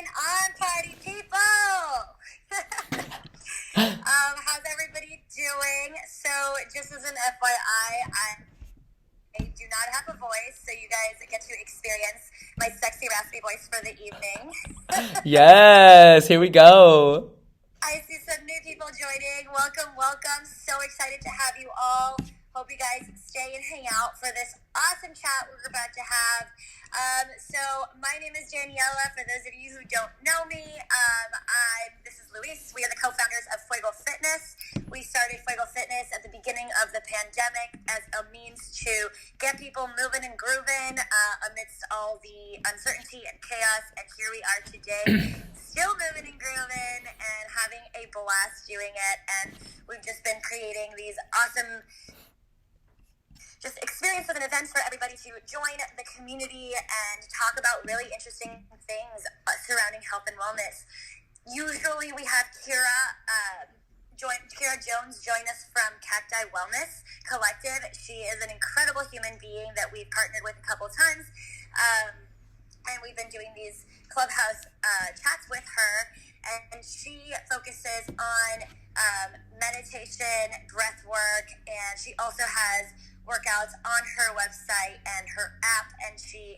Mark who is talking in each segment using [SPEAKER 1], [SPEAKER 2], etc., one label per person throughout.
[SPEAKER 1] going on, party people? How's everybody doing? So, just as an FYI, I do not have a voice, so you guys get to experience my sexy, raspy voice for the evening.
[SPEAKER 2] Yes, here we go.
[SPEAKER 1] I see some new people joining. Welcome, welcome. So excited to have you all. Hope you guys stay and hang out for this awesome chat we're about to have. So my name is Daniela. For those of you who don't know me, this is Luis. We are the co-founders of Fuego Fitness. We started Fuego Fitness at the beginning of the pandemic as a means to get people moving and grooving amidst all the uncertainty and chaos. And here we are today, still moving and grooving and having a blast doing it. And we've just been creating these awesome experiences and events for everybody to join the community and talk about really interesting things surrounding health and wellness. Usually we have Kira Jones join us from Cacti Wellness Collective. She is an incredible human being that we've partnered with a couple of times. And we've been doing these Clubhouse chats with her. And she focuses on meditation, breath work, and she also has workouts on her website and her app, and she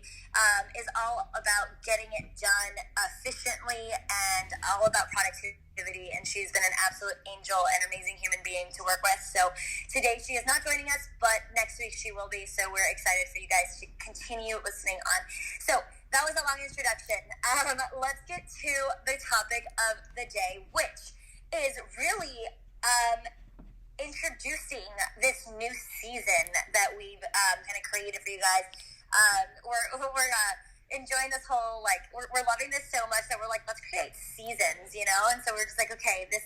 [SPEAKER 1] is all about getting it done efficiently and all about productivity, and she's been an absolute angel and amazing human being to work with. So today she is not joining us, but next week she will be, so we're excited for you guys to continue listening on. So that was a long introduction. Let's get to the topic of the day, which is really introducing this new season that we've kind of created for you guys. We're enjoying this whole, we're loving this so much that we're like, let's create seasons, you know? And so we're just like, okay, this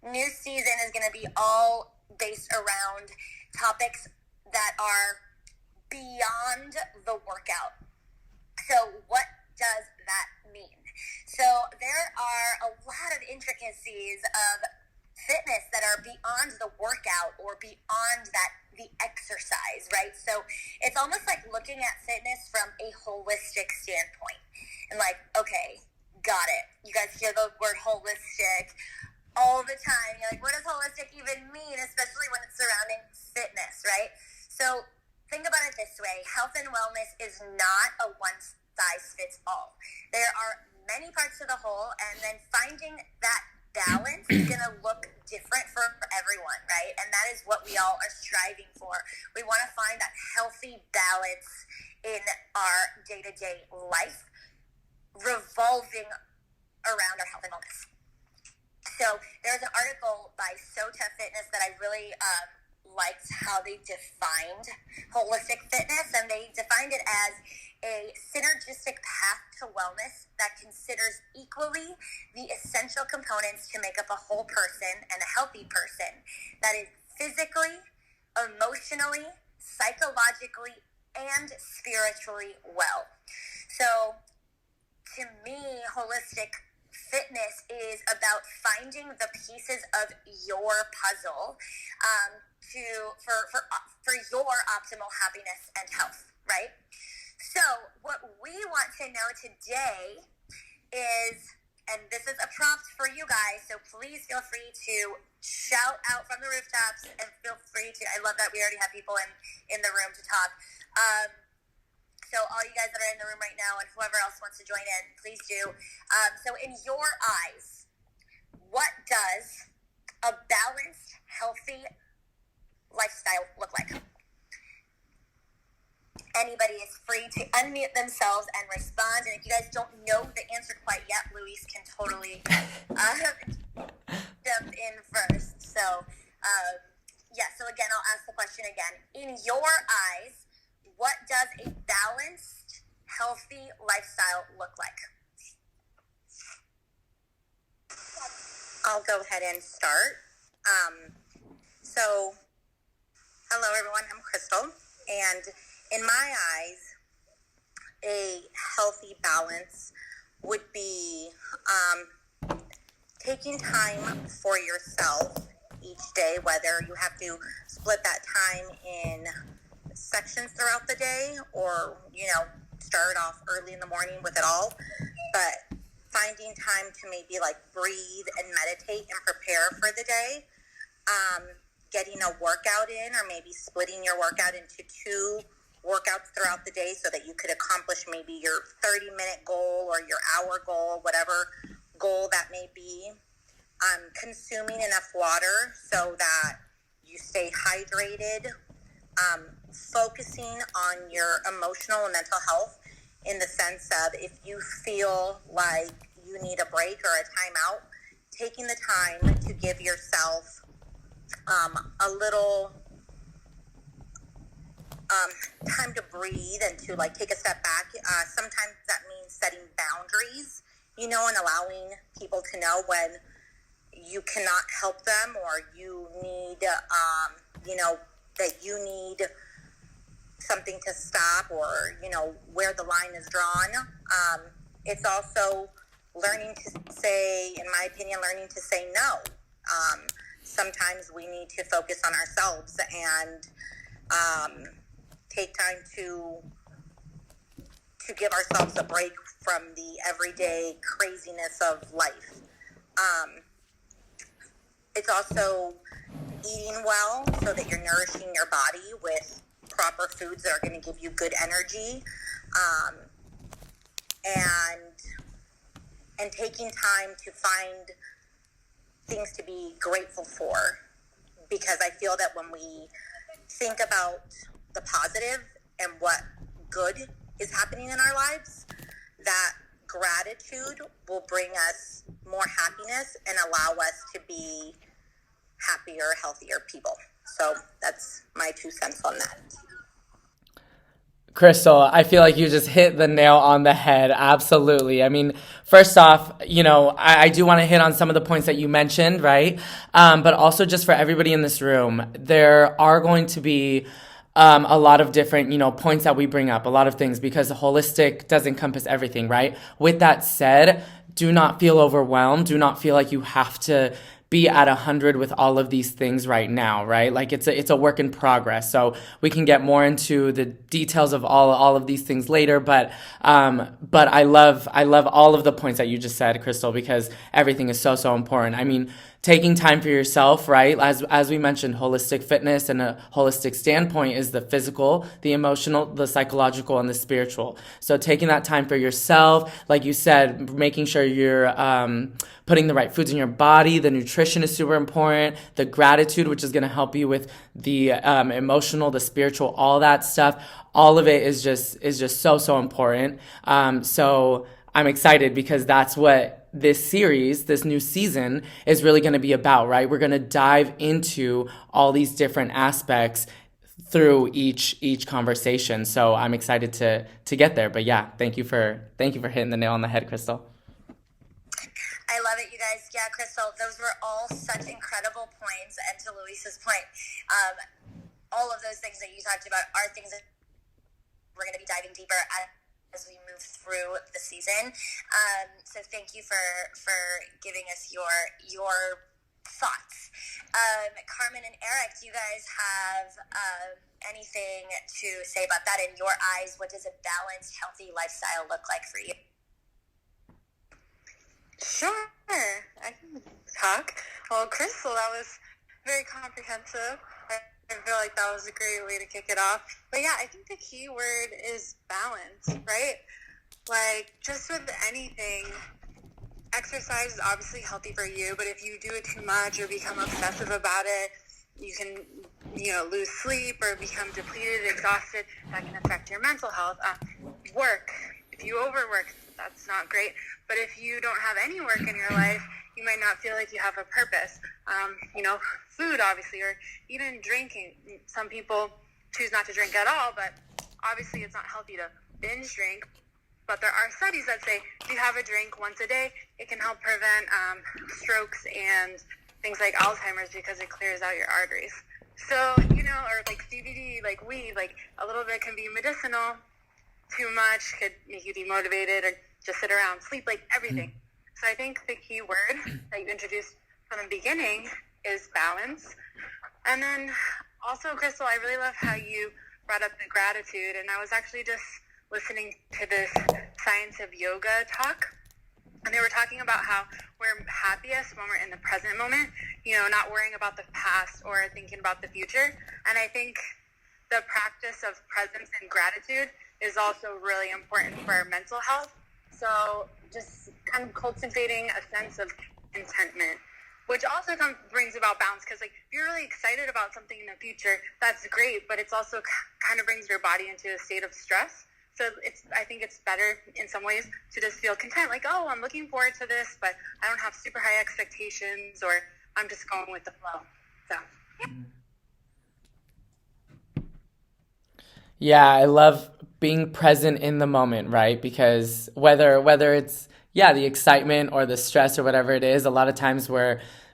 [SPEAKER 1] new season is going to be all based around topics that are beyond the workout. So what does that mean? So there are a lot of intricacies of fitness that are beyond the workout or beyond the exercise, right? So it's almost like looking at fitness from a holistic standpoint and okay, got it. You guys hear the word holistic all the time. You're like, what does holistic even mean? Especially when it's surrounding fitness, right? So think about it this way. Health and wellness is not a one-size-fits-all. There are many parts to the whole, and then finding that balance is going to look different for everyone, right? And that is what we all are striving for. We want to find that healthy balance in our day-to-day life revolving around our health and wellness. So there's an article by Sota Fitness that I really liked how they defined holistic fitness, and they defined it as a synergistic path to wellness that considers equally the essential components to make up a whole person and a healthy person that is physically, emotionally, psychologically, and spiritually well. So to me, holistic fitness is about finding the pieces of your puzzle for your optimal happiness and health, right? So what we want to know today is, and this is a prompt for you guys, so please feel free to shout out from the rooftops and feel free to, I love that we already have people in the room to talk. So all you guys that are in the room right now and whoever else wants to join in, please do. So in your eyes, what does a balanced, healthy lifestyle look like? Anybody is free to unmute themselves and respond. And if you guys don't know the answer quite yet, Luis can totally jump in first. So, so again, I'll ask the question again. In your eyes, what does a balanced, healthy lifestyle look like? I'll go ahead and start. So, hello everyone, I'm Crystal, and in my eyes, a healthy balance would be taking time for yourself each day, whether you have to split that time in sections throughout the day or, start off early in the morning with it all. But
[SPEAKER 3] finding time to maybe like breathe and meditate and prepare for the day, getting a workout in, or maybe splitting your workout into 2 workouts throughout the day so that you could accomplish maybe your 30-minute goal or your hour goal, whatever goal that may be. Consuming enough water so that you stay hydrated. Focusing on your emotional and mental health in the sense of if you feel like you need a break or a timeout, taking the time to give yourself a little time to breathe and to like take a step back. Sometimes that means setting boundaries, and allowing people to know when you cannot help them, or you need, that you need something to stop, or, where the line is drawn. It's also learning to say, in my opinion, learning to say no. Sometimes we need to focus on ourselves and take time to give ourselves a break from the everyday craziness of life. It's also eating well so that you're nourishing your body with proper foods that are going to give you good energy, and taking time to find things to be grateful for, because I feel that when we think about the positive and what good is happening in our lives, that gratitude will bring us more happiness and allow us to be happier, healthier people. So that's my 2 cents on that.
[SPEAKER 2] Crystal, I feel like you just hit the nail on the head. Absolutely. I mean, first off, I do want to hit on some of the points that you mentioned, right? But also just for everybody in this room, there are going to be a lot of different, points that we bring up, a lot of things, because the holistic does encompass everything, right? With that said, do not feel overwhelmed. Do not feel like you have to be at 100 with all of these things right now, right? Like it's a work in progress. So we can get more into the details of all of these things later. But I love all of the points that you just said, Crystal, because everything is so important. I mean, taking time for yourself, right? As we mentioned, holistic fitness and a holistic standpoint is the physical, the emotional, the psychological, and the spiritual. So taking that time for yourself, like you said, making sure you're putting the right foods in your body, the nutrition is super important, the gratitude, which is going to help you with the emotional, the spiritual, all that stuff. All of it is just so important. So I'm excited because that's what this series, this new season, is really going to be about, right? We're going to dive into all these different aspects through each conversation. So I'm excited to get there. But yeah, thank you for hitting the nail on the head, Crystal.
[SPEAKER 1] I love it, you guys. Yeah, Crystal, those were all such incredible points. And to Luis's point, all of those things that you talked about are things that we're going to be diving deeper as we move through the season. So thank you for giving us your thoughts. Carmen and Eric, do you guys have anything to say about that? In your eyes, what does a balanced, healthy lifestyle look like for you?
[SPEAKER 4] Sure, I can talk. Well, Crystal, that was very comprehensive. I feel like that was a great way to kick it off. But yeah, I think the key word is balance, right? Like, just with anything, exercise is obviously healthy for you, but if you do it too much or become obsessive about it, you can, lose sleep or become depleted, exhausted. That can affect your mental health. Work. If you overwork, that's not great. But if you don't have any work in your life, you might not feel like you have a purpose. Food, obviously, or even drinking. Some people choose not to drink at all, but obviously it's not healthy to binge drink. But there are studies that say if you have a drink once a day, it can help prevent strokes and things like Alzheimer's because it clears out your arteries. So, or like CBD, like weed, like a little bit can be medicinal. Too much could make you demotivated or just sit around, sleep, like everything. So I think the key word that you introduced from the beginning is balance. And then also, Crystal, I really love how you brought up the gratitude. And I was actually just listening to this Science of Yoga talk And they were talking about how we're happiest when we're in the present moment, not worrying about the past or thinking about the future. And I think the practice of presence and gratitude is also really important for our mental health. So just kind of cultivating a sense of contentment, which also brings about balance, because if you're really excited about something in the future, that's great, but it's also kind of brings your body into a state of stress. So I think it's better in some ways to just feel content, I'm looking forward to this, but I don't have super high expectations, or I'm just going with the flow. So,
[SPEAKER 2] Yeah, I love being present in the moment, right? Because whether it's the excitement or the stress or whatever it is, a lot of times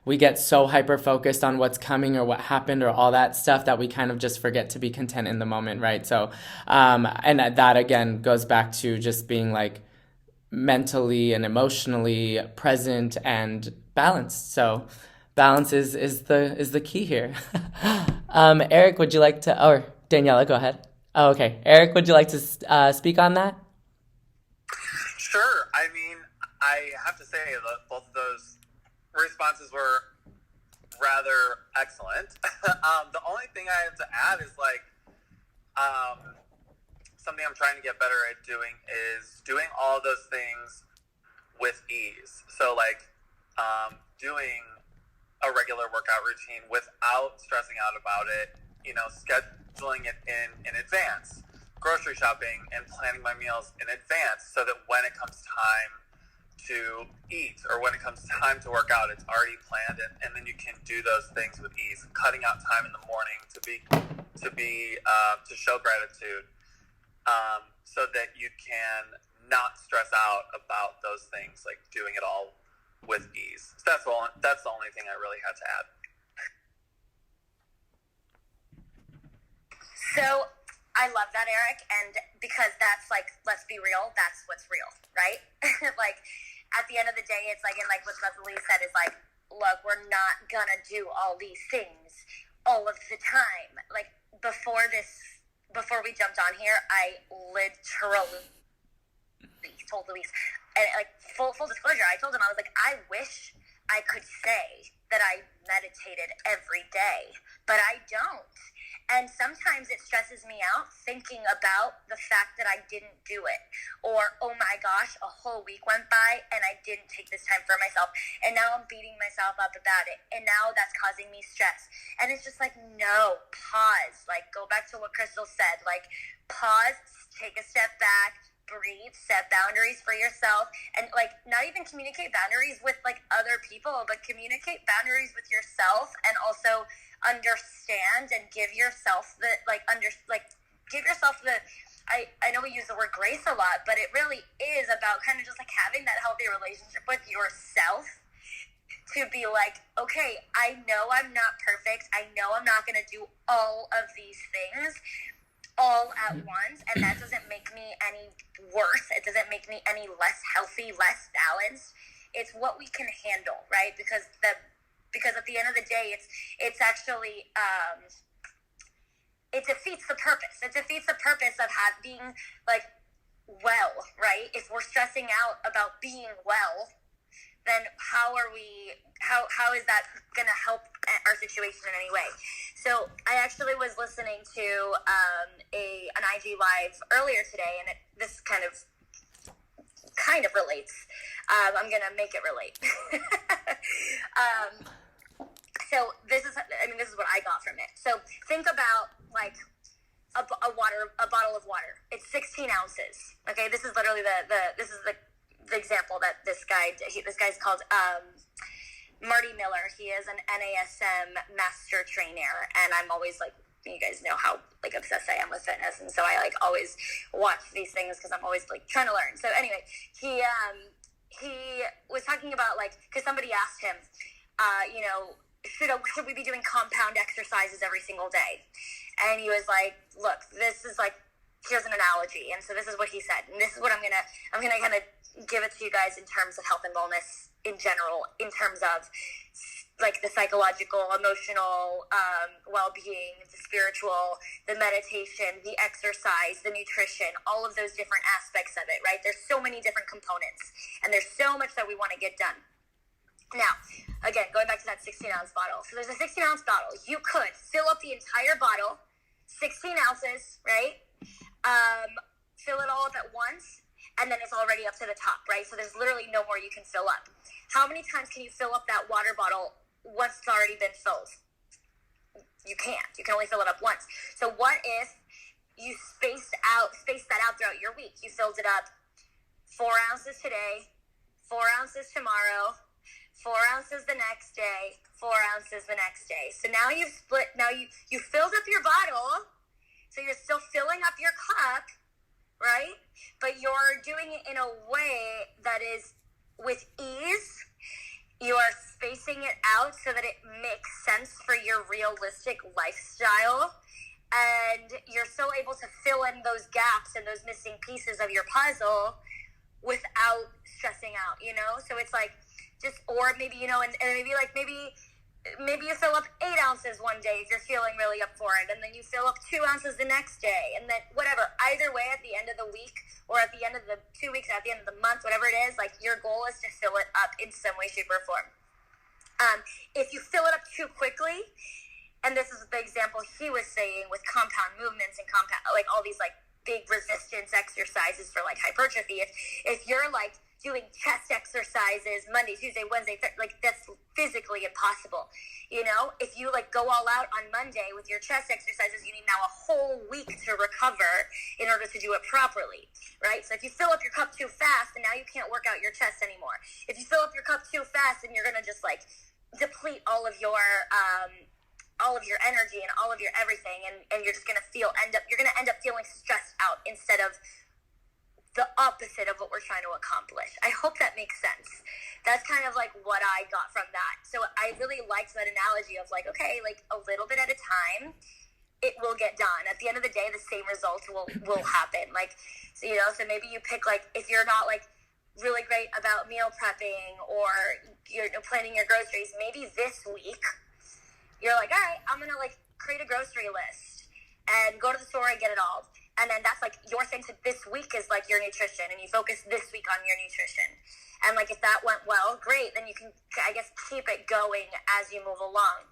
[SPEAKER 2] we get so hyper focused on what's coming or what happened or all that stuff that we kind of just forget to be content in the moment, right? So, and that again goes back to just being mentally and emotionally present and balanced. So, balance is the key here. Eric, would you like to, or Daniela, go ahead. Oh, okay. Eric, would you like to speak on that?
[SPEAKER 5] Sure. I mean, I have to say that both of those responses were rather excellent. The only thing I have to add is something I'm trying to get better at doing is doing all those things with ease. So doing a regular workout routine without stressing out about it, scheduling it in advance, grocery shopping and planning my meals in advance, so that when it comes time to eat or when it comes time to work out, it's already planned, and then you can do those things with ease. Cutting out time in the morning to show gratitude, so that you can not stress out about those things, doing it all with ease. So that's the only thing I really had to add.
[SPEAKER 1] So I love that, Eric, and because that's let's be real, that's what's real, right? At the end of the day, it's and what Leslie said is look, we're not gonna do all these things all of the time. Before we jumped on here, I literally told Luis, and full disclosure, I told him, I was I wish I could say that I meditated every day, but I don't. And sometimes it stresses me out thinking about the fact that I didn't do it. Or, oh my gosh, a whole week went by and I didn't take this time for myself. And now I'm beating myself up about it. And now that's causing me stress. And it's just no, pause. Go back to what Crystal said. Pause, take a step back, breathe, set boundaries for yourself, and not even communicate boundaries with other people, but communicate boundaries with yourself, and also understand and give yourself the give yourself the I know we use the word grace a lot, but it really is about kind of just having that healthy relationship with yourself, to be okay, I know I'm not perfect, I know I'm not going to do all of these things all at once, and that doesn't make me any worse, it doesn't make me any less healthy, less balanced. It's what we can handle, right? Because at the end of the day, it's actually it defeats the purpose. It defeats the purpose of being well, right? If we're stressing out about being well, then how is that going to help our situation in any way? So I actually was listening to an IG live earlier today, and this kind of relates. I'm going to make it relate. So this is what I got from it. So think about a bottle of water. It's 16 ounces. Okay, this is literally the example that this guy's called Marty Miller. He is an NASM master trainer, and I'm always you guys know how obsessed I am with fitness, and so I always watch these things because I'm always trying to learn. So anyway, he was talking about because somebody asked him, should we be doing compound exercises every single day? And he was look, this is here's an analogy, and so this is what he said, and this is what I'm gonna kind of give it to you guys in terms of health and wellness in general, in terms of the psychological, emotional well-being, the spiritual, the meditation, the exercise, the nutrition, all of those different aspects of it, right? there's so many different components, and there's so much that we want to get done. Now, again, going back to that 16-ounce bottle. So there's a 16-ounce bottle. You could fill up the entire bottle, 16 ounces, right? Fill it all up at once, and then it's already up to the top, right? So there's literally no more you can fill up. How many times can you fill up that water bottle once it's already been filled? You can't. You can only fill it up once. So what if you spaced that out throughout your week? You filled it up 4 ounces today, 4 ounces tomorrow, 4 ounces the next day, 4 ounces the next day. So now you filled up your bottle, so you're still filling up your cup, right? But you're doing it in a way that is with ease. You are spacing it out so that it makes sense for your realistic lifestyle. And you're still able to fill in those gaps and those missing pieces of your puzzle without stressing out, So it's like, or maybe, and maybe you fill up 8 ounces one day if you're feeling really up for it, and then you fill up 2 ounces the next day, and then whatever. Either way, at the end of the week, or at the end of the 2 weeks, at the end of the month, whatever it is, like, your goal is to fill it up in some way, shape, or form. If you fill it up too quickly, and this is the example he was saying with compound movements and like all these like big resistance exercises for like hypertrophy, if you're like doing chest exercises Monday, Tuesday, Wednesday, like that's physically impossible. If you like go all out on Monday with your chest exercises, you need now a whole week to recover in order to do it properly, right? So if you fill up your cup too fast, then now you can't work out your chest anymore. If you fill up your cup too fast, then you're going to just like deplete all of your energy and all of your everything, and you're just going to end up feeling stressed out instead of the opposite of what we're trying to accomplish. I hope that makes sense. That's kind of like what I got from that. So I really liked that analogy of like, okay, like a little bit at a time, it will get done. At the end of the day, the same results will happen. Like, so, so maybe you pick like, if you're not like really great about meal prepping or you're planning your groceries, maybe this week you're like, all right, I'm going to like create a grocery list and go to the store and get it all. And then that's like your thing to this week is like your nutrition, and you focus this week on your nutrition. And like if that went well, great, then you can, I guess, keep it going as you move along.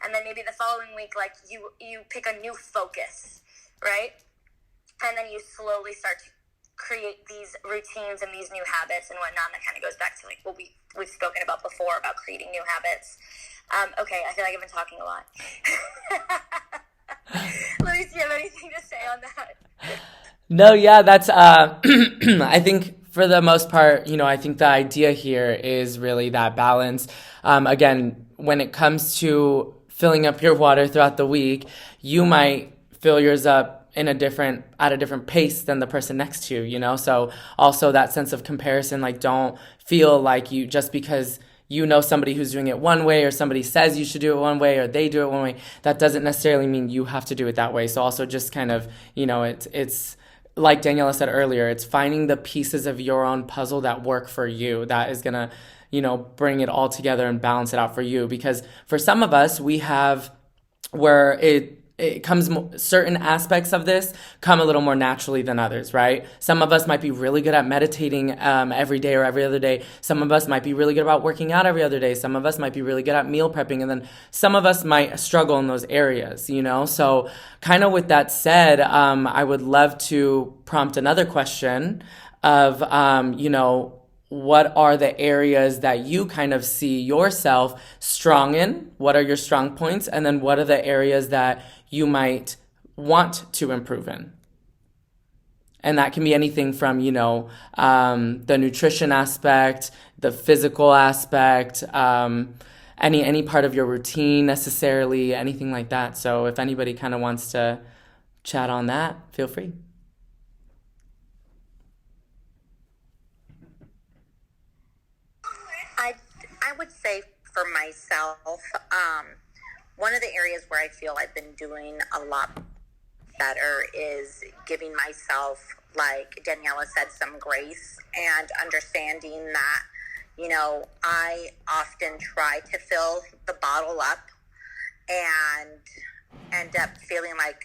[SPEAKER 1] And then maybe the following week, like you pick a new focus, right? And then you slowly start to create these routines and these new habits and whatnot. And that kind of goes back to like what we've spoken about before about creating new habits. Okay, I feel like I've been talking a lot. Luis, do you have anything to say on that?
[SPEAKER 2] No, yeah, that's, I think for the most part, I think the idea here is really that balance. Again, when it comes to filling up your water throughout the week, you might fill yours up at a different pace than the person next to you, So also that sense of comparison, like don't feel like you, just because somebody who's doing it one way, or somebody says you should do it one way, or they do it one way, that doesn't necessarily mean you have to do it that way. So also just kind of, it's like Daniela said earlier, it's finding the pieces of your own puzzle that work for you, that is going to, bring it all together and balance it out for you. Because for some of us, we have where it comes, certain aspects of this come a little more naturally than others, right? Some of us might be really good at meditating every day or every other day. Some of us might be really good about working out every other day. Some of us might be really good at meal prepping. And then some of us might struggle in those areas, So kind of with that said, I would love to prompt another question of, what are the areas that you kind of see yourself strong in? What are your strong points? And then what are the areas that you might want to improve in? And that can be anything from, the nutrition aspect, the physical aspect, any part of your routine necessarily, anything like that. So if anybody kind of wants to chat on that, feel free.
[SPEAKER 3] I would say for myself, one of the areas where I feel I've been doing a lot better is giving myself, like Daniela said, some grace and understanding that, I often try to fill the bottle up and end up feeling like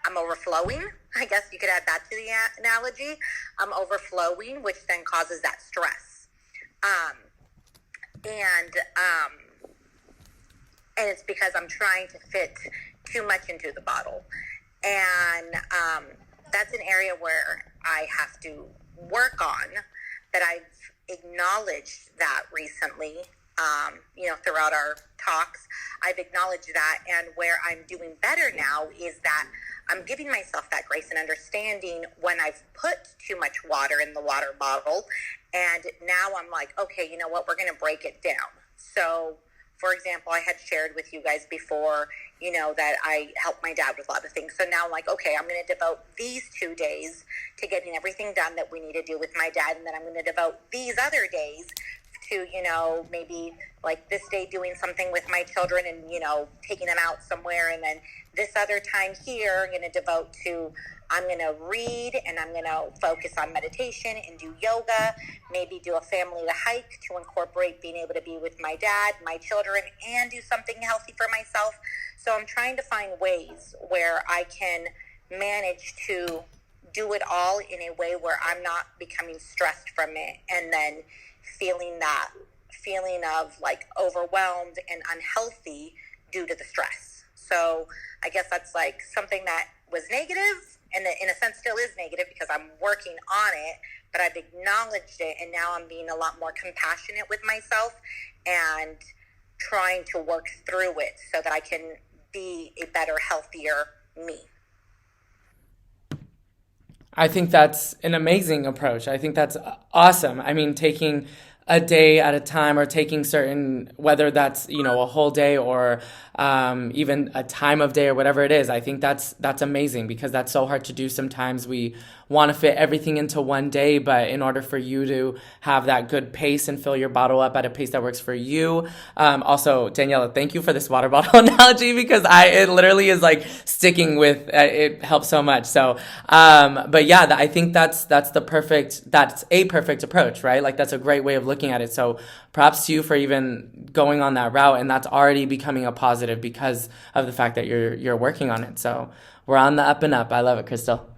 [SPEAKER 3] I'm overflowing. I guess you could add that to the analogy. I'm overflowing, which then causes that stress. And it's because I'm trying to fit too much into the bottle. And that's an area where I have to work on, that I've acknowledged that recently, throughout our talks. I've acknowledged that, and where I'm doing better now is that I'm giving myself that grace and understanding when I've put too much water in the water bottle. And now I'm like, okay, you know what? We're going to break it down. So, for example, I had shared with you guys before, that I help my dad with a lot of things. So now I'm like, okay, I'm going to devote these 2 days to getting everything done that we need to do with my dad. And then I'm going to devote these other days to, maybe like this day doing something with my children and, taking them out somewhere. And then this other time here, I'm going to devote to, I'm going to read, and I'm going to focus on meditation and do yoga, maybe do a family hike to incorporate being able to be with my dad, my children, and do something healthy for myself. So I'm trying to find ways where I can manage to do it all in a way where I'm not becoming stressed from it, and then feeling that feeling of like overwhelmed and unhealthy due to the stress. So I guess that's like something that was negative, and that in a sense still is negative because I'm working on it, but I've acknowledged it, and now I'm being a lot more compassionate with myself and trying to work through it so that I can be a better, healthier me.
[SPEAKER 2] I think that's an amazing approach. I think that's awesome. I mean, taking a day at a time, or taking certain, whether that's, a whole day or even a time of day or whatever it is, I think that's amazing, because that's so hard to do. Sometimes we want to fit everything into one day, but in order for you to have that good pace and fill your bottle up at a pace that works for you. Also, Daniela, thank you for this water bottle analogy, because it literally is like sticking with, it helps so much. So, but yeah, I think that's a perfect approach, right? Like that's a great way of looking at it. So props to you for even going on that route, and that's already becoming a positive because of the fact that you're working on it. So we're on the up and up. I love it, Crystal.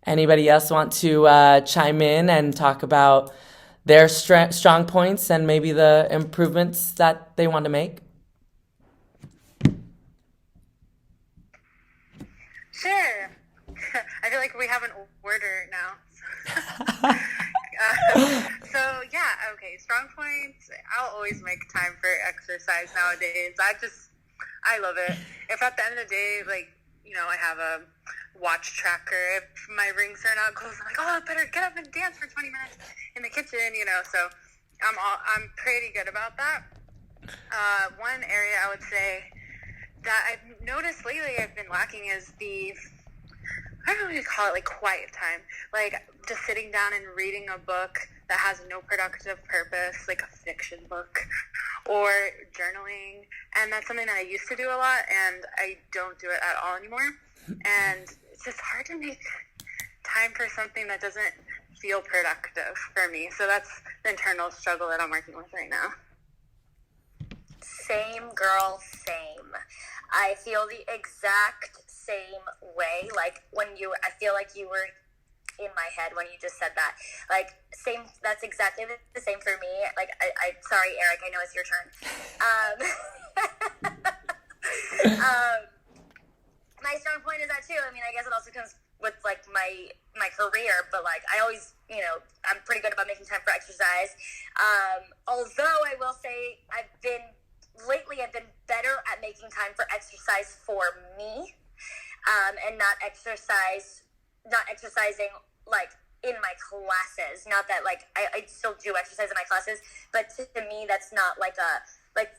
[SPEAKER 2] Anybody else want to chime in and talk about their strong points and maybe the improvements that they want to make?
[SPEAKER 4] Sure. I feel like we have an order now. Okay, strong points. I'll always make time for exercise nowadays. I love it. If at the end of the day, I have a watch tracker, if my rings are not close, I'm like, I better get up and dance for 20 minutes in the kitchen, so I'm pretty good about that. One area I would say that I've noticed lately I've been lacking is I don't know what you call it, like quiet time. Like just sitting down and reading a book that has no productive purpose, like a fiction book, or journaling. And that's something that I used to do a lot, and I don't do it at all anymore. And it's just hard to make time for something that doesn't feel productive for me. So that's the internal struggle that I'm working with right now.
[SPEAKER 1] Same, girl, same. I feel the exact same way. Like I feel like you were in my head when you just said that. Like, same, that's exactly the same for me. Like, I sorry, Eric, I know it's your turn. My strong point is that too. I mean, I guess it also comes with like my career, but like I always, I'm pretty good about making time for exercise. Although I will say lately I've been better at making time for exercise for me, and not exercising like in my classes. Not that like I still do exercise in my classes, but to me that's not like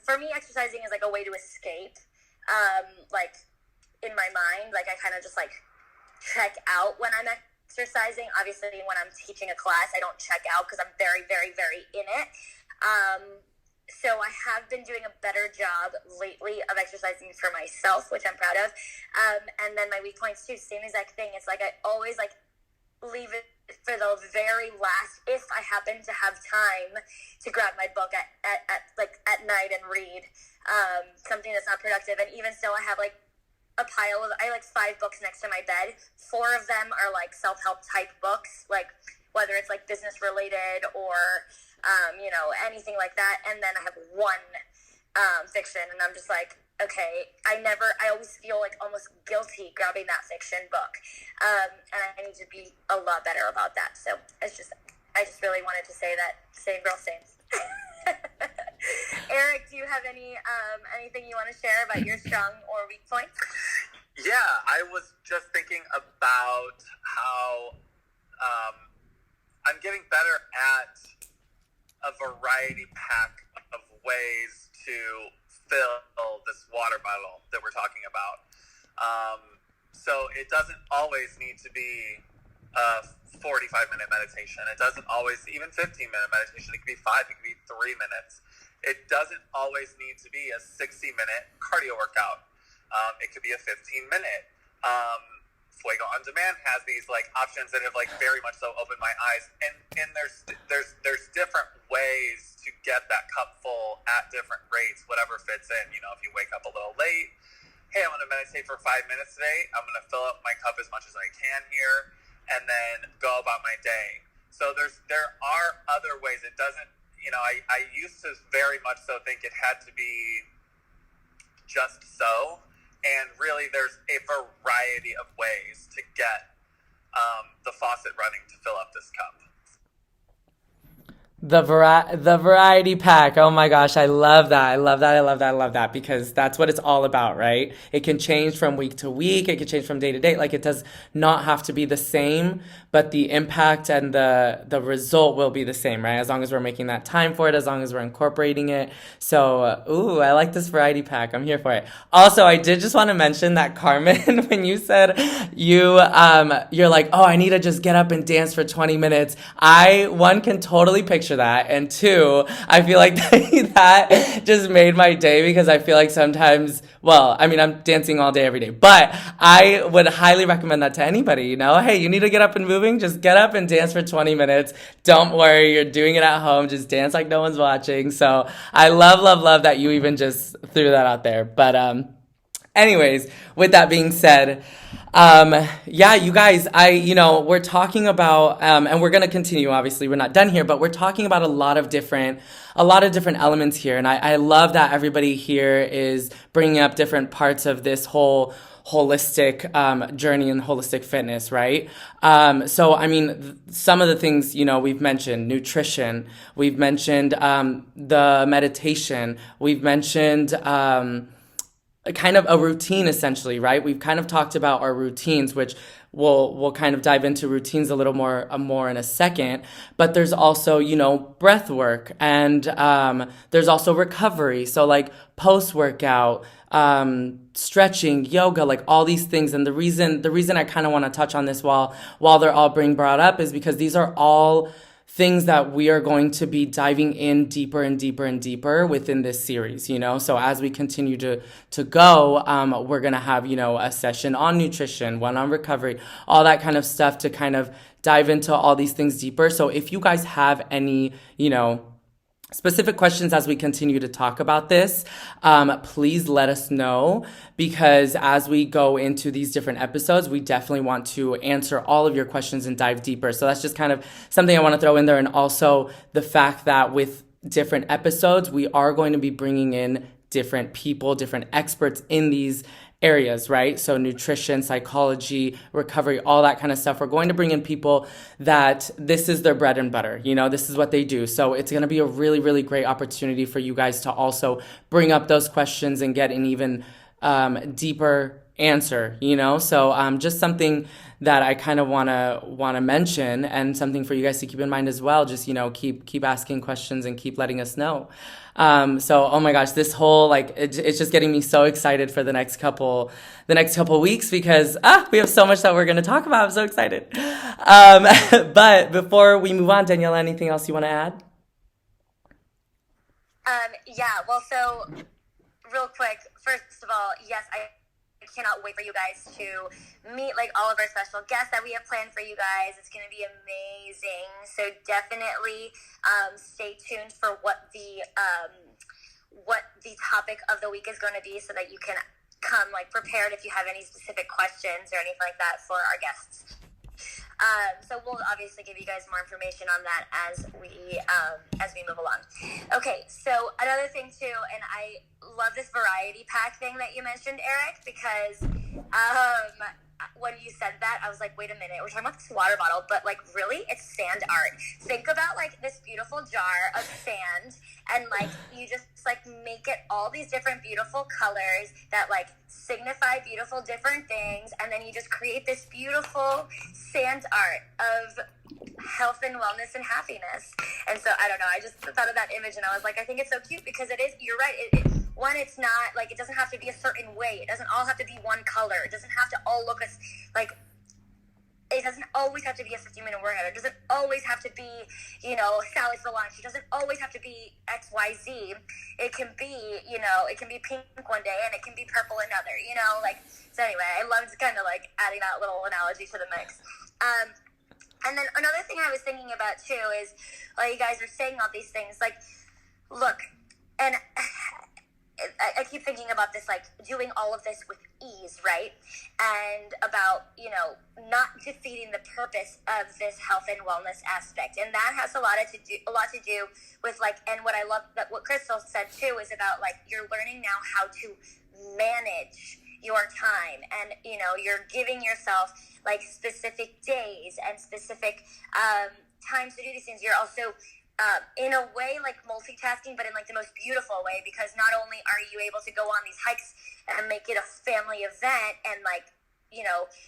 [SPEAKER 1] for me exercising is like a way to escape. Like in my mind, like I kind of just like check out when I'm exercising. Obviously, when I'm teaching a class, I don't check out because I'm very, very, very in it. So I have been doing a better job lately of exercising for myself, which I'm proud of. And then my weak points too, same exact thing. It's like I always like leave it for the very last, if I happen to have time to grab my book at night and read something that's not productive. And even still, I have like a pile of, I like 5 books next to my bed. 4 of them are like self-help type books, like whether it's like business related or anything like that. And then I have 1 fiction, and I'm just like, okay, I always feel like almost guilty grabbing that fiction book. And I need to be a lot better about that. So I just really wanted to say that. Same girl, same. Eric, do you have anything you want to share about your strong or weak points?
[SPEAKER 5] Yeah, I was just thinking about how I'm getting better at a variety pack of ways to fill this water bottle that we're talking about. So it doesn't always need to be a 45-minute meditation. It doesn't always, even 15-minute meditation. It could be 5, it could be 3 minutes. It doesn't always need to be a 60-minute cardio workout. It could be a 15-minute. Fuego On Demand has these like options that have like very much so opened my eyes. And there's different ways to get that cup full at different rates, whatever fits in. You know, if you wake up a little late, hey, I'm going to meditate for 5 minutes today. I'm going to fill up my cup as much as I can here, and then go about my day. So there are other ways. It doesn't, I used to very much so think it had to be just so, and really there's a variety of ways to get the faucet running to fill up this cup.
[SPEAKER 2] The variety pack. Oh my gosh, I love that. I love that because that's what it's all about, right? It can change from week to week. It can change from day to day. Like, it does not have to be the same, but the impact and the result will be the same, right? As long as we're making that time for it, as long as we're incorporating it. So, I like this variety pack. I'm here for it. Also, I did just want to mention that, Carmen, when you said you're like, oh, I need to just get up and dance for 20 minutes. One, can totally picture that, and 2, I feel like that just made my day, because I feel like sometimes, I'm dancing all day every day, but I would highly recommend that to anybody. Hey, you need to get up and moving, just get up and dance for 20 minutes. Don't worry, you're doing it at home, just dance like no one's watching. So I love that you even just threw that out there. But anyways, with that being said, you guys, we're talking about, and we're going to continue, obviously we're not done here, but we're talking about a lot of different elements here. And I love that everybody here is bringing up different parts of this whole holistic journey and holistic fitness, right? Some of the things, we've mentioned nutrition, we've mentioned the meditation, we've mentioned kind of a routine, essentially, right? We've kind of talked about our routines, which we'll kind of dive into routines a little more in a second. But there's also, breath work, and there's also recovery. So like post-workout, stretching, yoga, like all these things. And the reason I kind of want to touch on this while they're all being brought up is because these are all things that we are going to be diving in deeper and deeper and deeper within this series, So as we continue to go, we're going to have, a session on nutrition, one on recovery, all that kind of stuff to kind of dive into all these things deeper. So if you guys have any, specific questions as we continue to talk about this, please let us know, because as we go into these different episodes, we definitely want to answer all of your questions and dive deeper. So that's just kind of something I want to throw in there. And also the fact that with different episodes, we are going to be bringing in different people, different experts in these areas, right? So nutrition, psychology, recovery, all that kind of stuff. We're going to bring in people that this is their bread and butter, this is what they do. So it's going to be a really, really great opportunity for you guys to also bring up those questions and get an even deeper answer, So just something that I kind of want to mention, and something for you guys to keep in mind as well. Just, keep asking questions and keep letting us know. So, oh my gosh, this whole, it's just getting me so excited for the next couple weeks, because, we have so much that we're going to talk about. I'm so excited. But before we move on, Daniela, anything else you want to add?
[SPEAKER 1] So real quick, first of all, yes, I cannot wait for you guys to meet like all of our special guests that we have planned for you guys. It's going to be amazing. So definitely stay tuned for what the topic of the week is going to be, so that you can come like prepared if you have any specific questions or anything like that for our guests. So we'll obviously give you guys more information on that as we move along. Okay, so another thing too, and I love this variety pack thing that you mentioned, Eric, because when you said that, I was like, wait a minute, we're talking about this water bottle, but like really, it's sand art. Think about like this beautiful jar of sand, and like you just like make it all these different beautiful colors that like signify beautiful different things, and then you just create this beautiful sand art of health and wellness and happiness. And so I don't know, I just thought of that image and I was like, I think it's so cute because it is, you're right, it's not like, it doesn't have to be a certain way, it doesn't all have to be one color, it doesn't have to all look like, it doesn't always have to be a 50-minute workout, it doesn't always have to be, salad for lunch, it doesn't always have to be XYZ, it can be, it can be pink one day and it can be purple another, so anyway, I loved kind of like adding that little analogy to the mix. And then another thing I was thinking about too is, while you guys are saying all these things, like, look, and I keep thinking about this, like, doing all of this with ease, right? And about, not defeating the purpose of this health and wellness aspect. And that has a lot to do with, like, and what I love, that what Crystal said, too, is about, like, you're learning now how to manage your time. And, you're giving yourself, like, specific days and specific times to do these things. You're also in a way like multitasking, but in like the most beautiful way, because not only are you able to go on these hikes and make it a family event and like,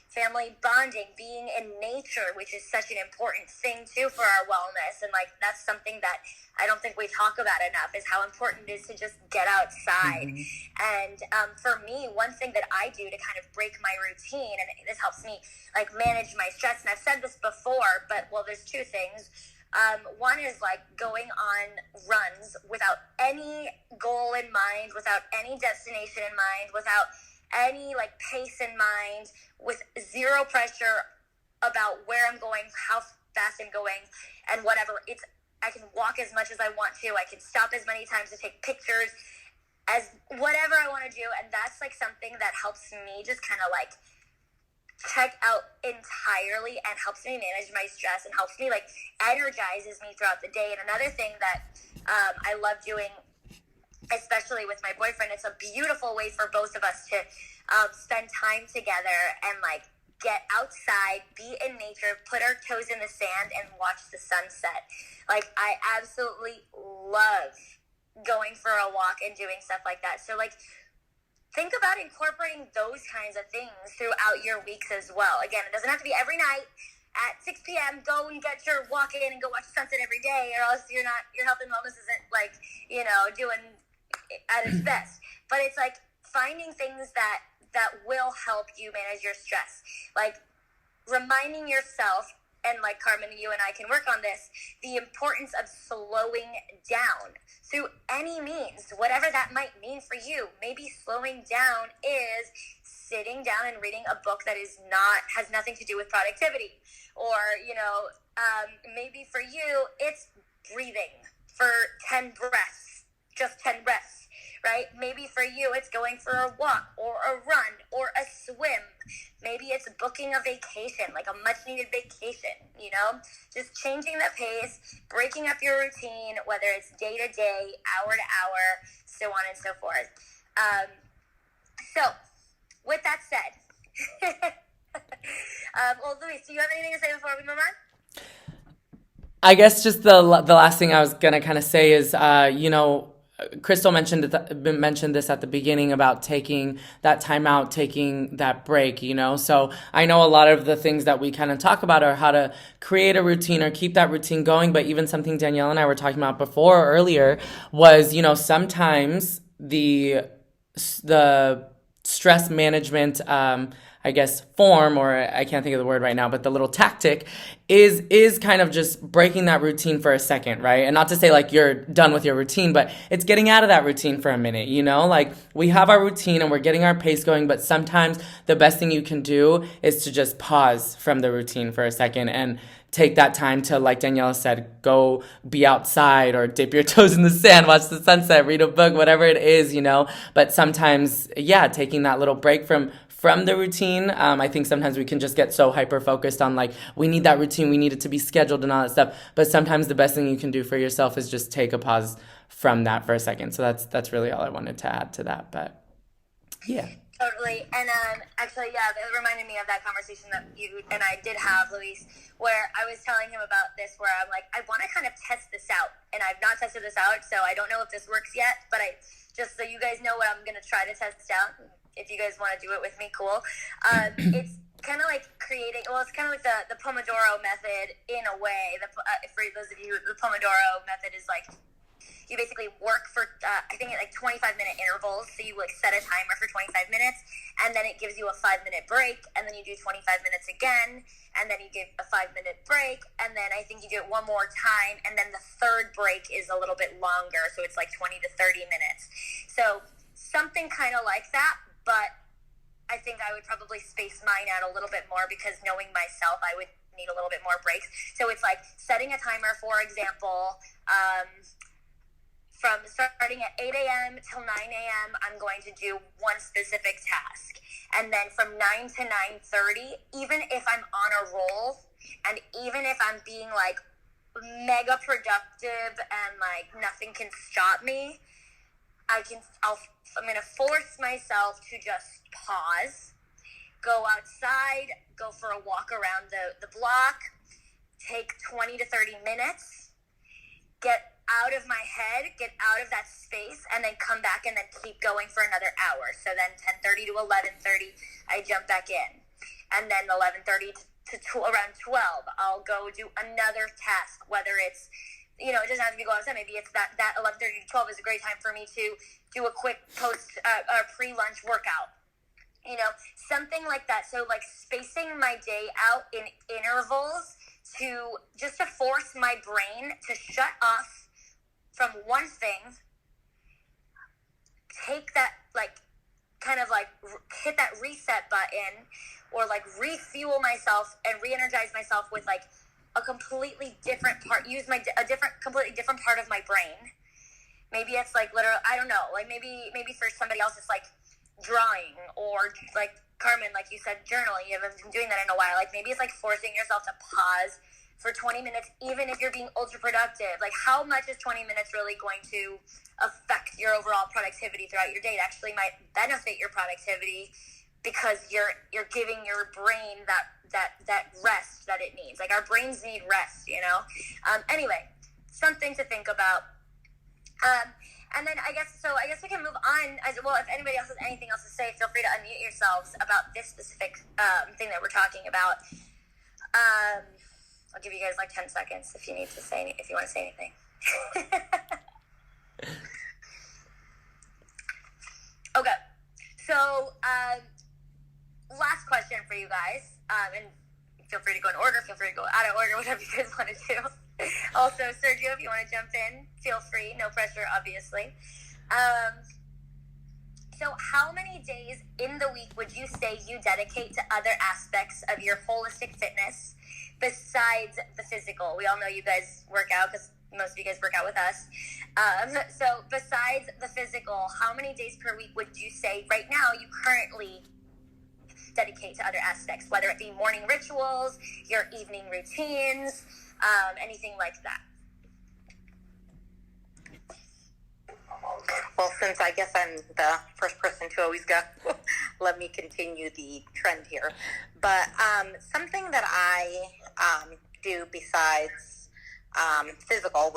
[SPEAKER 1] family bonding, being in nature, which is such an important thing too for our wellness. And like, that's something that I don't think we talk about enough, is how important it is to just get outside. And for me, one thing that I do to kind of break my routine, and this helps me like manage my stress, and I've said this before, but there's two things. One is like going on runs without any goal in mind, without any destination in mind, without any like pace in mind, with zero pressure about where I'm going, how fast I'm going, and whatever. I can walk as much as I want to. I can stop as many times to take pictures, as whatever I want to do. And that's like something that helps me just kind of like check out entirely and helps me manage my stress and helps me like energizes me throughout the day. And another thing that I love doing, especially with my boyfriend, it's a beautiful way for both of us to spend time together and like get outside, be in nature, put our toes in the sand and watch the sunset. Like, I absolutely love going for a walk and doing stuff like that. So like, think about incorporating those kinds of things throughout your weeks as well. Again, it doesn't have to be every night at 6 p.m. Go and get your walk in and go watch sunset every day, or else your health and wellness isn't like, doing at its best. But it's like finding things that will help you manage your stress. Like reminding yourself, and like Carmen, you and I can work on this, the importance of slowing down through any means, whatever that might mean for you. Maybe slowing down is sitting down and reading a book that has nothing to do with productivity. Or, maybe for you, it's breathing for 10 breaths, just 10 breaths, right? Maybe for you, it's going for a walk or a run or a swim. Maybe it's booking a vacation, like a much needed vacation, just changing the pace, breaking up your routine, whether it's day to day, hour to hour, so on and so forth. So with that said, Luis, do you have anything to say before we move on?
[SPEAKER 2] I guess just the last thing I was going to kind of say is, Crystal mentioned this at the beginning about taking that time out, taking that break, So I know a lot of the things that we kind of talk about are how to create a routine or keep that routine going. But even something Danielle and I were talking about earlier was, sometimes the stress management, I guess, form, or I can't think of the word right now, but the little tactic is kind of just breaking that routine for a second, right? And not to say like you're done with your routine, but it's getting out of that routine for a minute, you know? Like we have our routine and we're getting our pace going, but sometimes the best thing you can do is to just pause from the routine for a second and take that time to, like Daniela said, go be outside or dip your toes in the sand, watch the sunset, read a book, whatever it is, you know? But sometimes, yeah, taking that little break from the routine. I think sometimes we can just get so hyper focused on like, we need that routine, we need it to be scheduled and all that stuff. But sometimes the best thing you can do for yourself is just take a pause from that for a second. So that's really all I wanted to add to that. But yeah.
[SPEAKER 1] Totally. And actually, yeah, it reminded me of that conversation that you and I did have, Luis, where I was telling him about this, where I'm like, I want to kind of test this out. And I've not tested this out, so I don't know if this works yet. But I just so you guys know what I'm going to try to test out. If you guys want to do it with me, cool. It's kind of like creating, well, it's kind of like the Pomodoro Method in a way. For those of you, the Pomodoro Method is like, you basically work for, I think, like 25-minute intervals. So you like set a timer for 25 minutes, and then it gives you a 5-minute break, and then you do 25 minutes again, and then you give a 5-minute break, and then I think you do it one more time, and then the third break is a little bit longer, so it's like 20 to 30 minutes. So something kind of like that, but I think I would probably space mine out a little bit more because knowing myself, I would need a little bit more breaks. So it's like setting a timer, for example, from starting at 8 a.m. till 9 a.m., I'm going to do one specific task. And then from 9 to 9:30, even if I'm on a roll and even if I'm being like mega productive and like nothing can stop me, I'm going to force myself to just pause, go outside, go for a walk around the block, take 20 to 30 minutes, get out of my head, get out of that space, and then come back and then keep going for another hour. So then 10:30 to 11:30, I jump back in. And then 11:30 to around 12, I'll go do another task, whether it's, you know, it doesn't have to be go outside. Maybe it's that 11:30 to 12 is a great time for me to do a quick pre-lunch workout. You know, something like that. So like spacing my day out in intervals to force my brain to shut off from one thing, take that, like, kind of like hit that reset button, or like refuel myself and re-energize myself with like a completely different part, completely different part of my brain. Maybe it's like literally, I don't know, like maybe for somebody else it's like drawing, or like Carmen, like you said, journaling. You haven't been doing that in a while. Like maybe it's like forcing yourself to pause for 20 minutes, even if you're being ultra productive. Like how much is 20 minutes really going to affect your overall productivity throughout your day? It actually might benefit your productivity because you're giving your brain that rest that it needs. Like our brains need rest, you know? Anyway, something to think about. And then I guess we can move on as well. If anybody else has anything else to say, feel free to unmute yourselves about this specific thing that we're talking about. I'll give you guys like 10 seconds if you want to say anything. Okay. So, last question for you guys. And feel free to go in order, feel free to go out of order, whatever you guys want to do. Also, Sergio, if you want to jump in, feel free. No pressure, obviously. So how many days in the week would you say you dedicate to other aspects of your holistic fitness besides the physical? We all know you guys work out because most of you guys work out with us. So besides the physical, how many days per week would you say right now you currently dedicate to other aspects, whether it be morning rituals, your evening routines, anything like that?
[SPEAKER 3] Well, since I guess I'm the first person to always go, let me continue the trend here. But something that I do besides physical,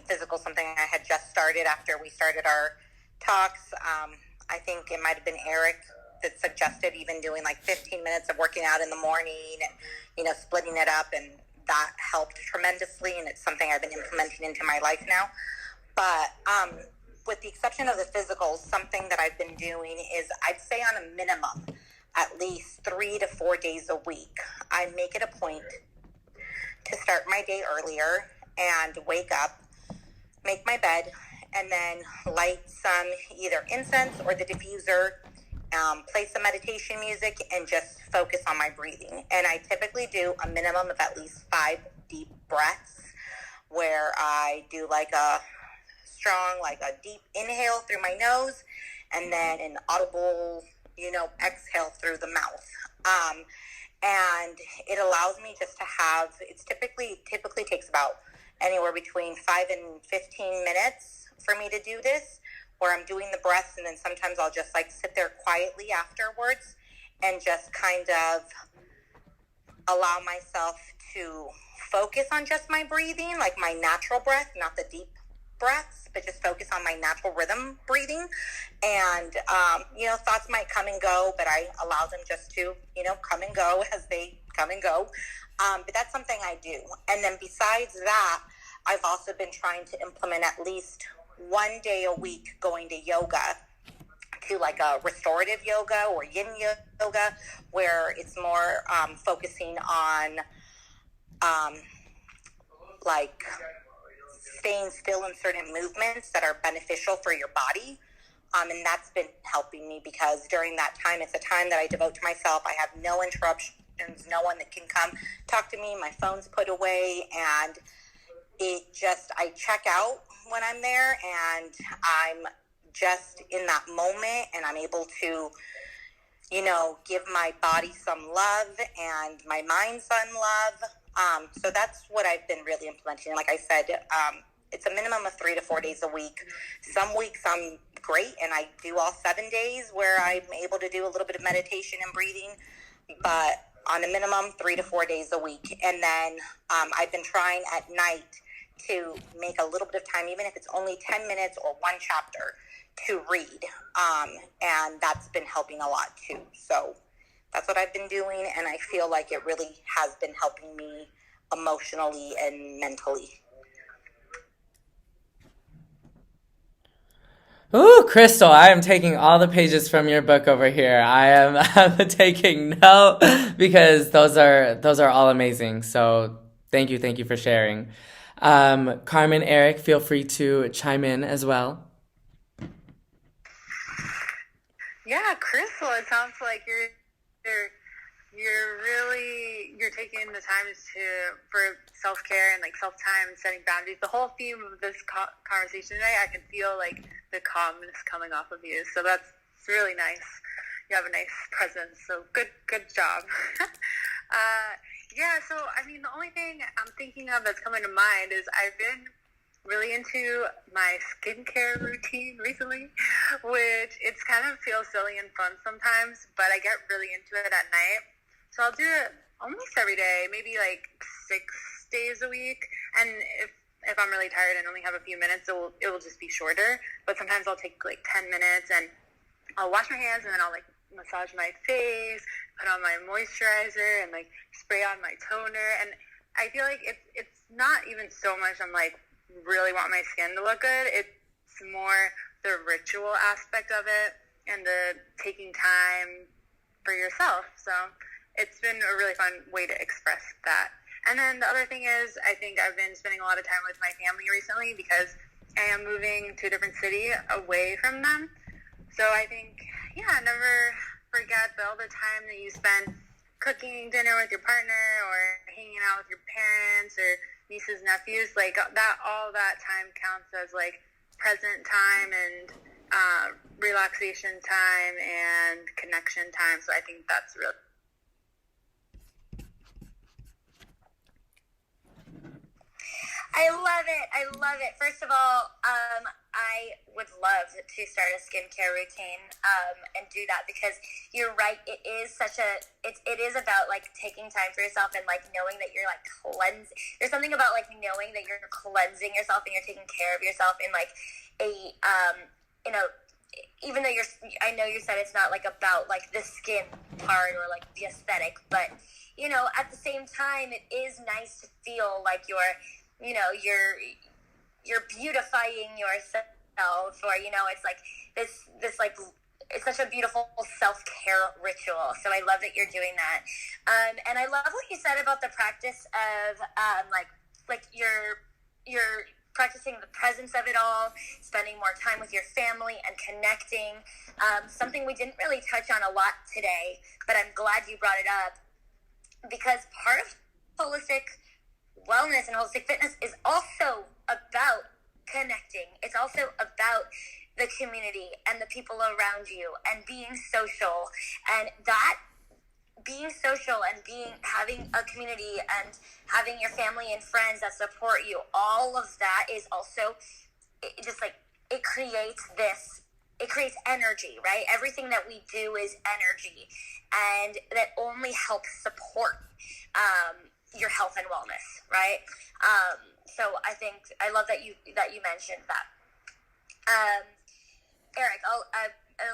[SPEAKER 3] physical is something I had just started after we started our talks. I think it might have been Eric that suggested even doing like 15 minutes of working out in the morning and, splitting it up. And that helped tremendously. And it's something I've been implementing into my life now. But with the exception of the physical, something that I've been doing is I'd say on a minimum at least 3 to 4 days a week. I make it a point to start my day earlier and wake up, make my bed, and then light some either incense or the diffuser, play some meditation music, and just focus on my breathing. And I typically do a minimum of at least 5 deep breaths where I do like a deep inhale through my nose and then an audible, exhale through the mouth. And it allows me just to have, typically takes about anywhere between 5 and 15 minutes for me to do this, where I'm doing the breaths, and then sometimes I'll just like sit there quietly afterwards and just kind of allow myself to focus on just my breathing, like my natural breath, not the deep breaths, but just focus on my natural rhythm breathing. And, thoughts might come and go, but I allow them just to, come and go as they come and go. But that's something I do. And then besides that, I've also been trying to implement at least 1 day a week going to yoga, to like a restorative yoga or yin yoga, where it's more focusing on like staying still in certain movements that are beneficial for your body. And that's been helping me because during that time, it's a time that I devote to myself. I have no interruptions, no one that can come talk to me. My phone's put away, and I check out when I'm there, and I'm just in that moment, and I'm able to, give my body some love and my mind some love. So that's what I've been really implementing. Like I said, it's a minimum of 3 to 4 days a week. Some weeks I'm great, and I do all 7 days where I'm able to do a little bit of meditation and breathing, but on a minimum 3 to 4 days a week. And then I've been trying at night to make a little bit of time, even if it's only 10 minutes or one chapter, to read. And that's been helping a lot too. So that's what I've been doing, and I feel like it really has been helping me emotionally and mentally.
[SPEAKER 2] Ooh, Crystal, I am taking all the pages from your book over here. I'm taking note because those are all amazing. So thank you for sharing. Carmen, Eric, feel free to chime in as well.
[SPEAKER 4] Yeah, Crystal, it sounds like you're taking the time for self-care and like self-time and setting boundaries. The whole theme of this conversation today, I can feel like the calmness coming off of you. So that's really nice. You have a nice presence. So good job. So I mean, the only thing I'm thinking of that's coming to mind is I've been really into my skincare routine recently, which it's kind of feels silly and fun sometimes, but I get really into it at night. So I'll do it almost every day, maybe like 6 days a week. And if I'm really tired and only have a few minutes, it will just be shorter. But sometimes I'll take like 10 minutes and I'll wash my hands, and then I'll like massage my face, put on my moisturizer, and like spray on my toner. And I feel like it's not even so much I'm like really want my skin to look good. It's more the ritual aspect of it and the taking time for yourself. So it's been a really fun way to express that. And then the other thing is, I think I've been spending a lot of time with my family recently because I am moving to a different city away from them. So I think, never forget all the time that you spend cooking dinner with your partner or hanging out with your parents or nieces, nephews, like that, all that time counts as like present time and relaxation time and connection time. So I think that's really.
[SPEAKER 1] I love it. First of all, I would love to start a skincare routine and do that, because you're right. It is about like taking time for yourself and like knowing that you're like cleansing. There's something about like knowing that you're cleansing yourself and you're taking care of yourself in like a even though I know you said it's not like about like the skin part or like the aesthetic, but at the same time, it is nice to feel like you're beautifying yourself, or it's like this like it's such a beautiful self-care ritual. So I love that you're doing that. And I love what you said about the practice of like you're practicing the presence of it all, spending more time with your family and connecting. Something we didn't really touch on a lot today, but I'm glad you brought it up, because part of holistic wellness and holistic fitness is also about connecting. It's also about the community and the people around you and being social, and that being social and having a community and having your family and friends that support you, all of that is also it creates energy, right? Everything that we do is energy, and that only helps support your health and wellness, right? So I love that you mentioned that. Eric, I'll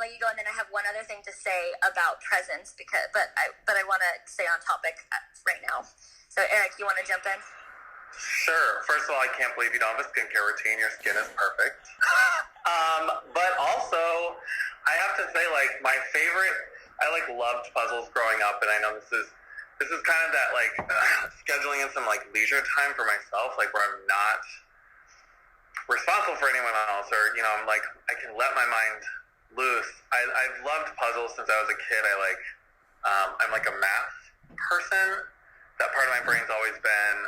[SPEAKER 1] let you go, and then I have one other thing to say about presence, but I want to stay on topic right now. So Eric, you want to jump in?
[SPEAKER 5] Sure. First of all, I can't believe you don't have a skincare routine. Your skin is perfect. But also, I have to say, like, my favorite, I loved puzzles growing up, and I know this is kind of that scheduling in some leisure time for myself, where I'm not responsible for anyone else, or I'm I can let my mind loose. I've loved puzzles since I was a kid. I'm a math person. That part of my brain's always been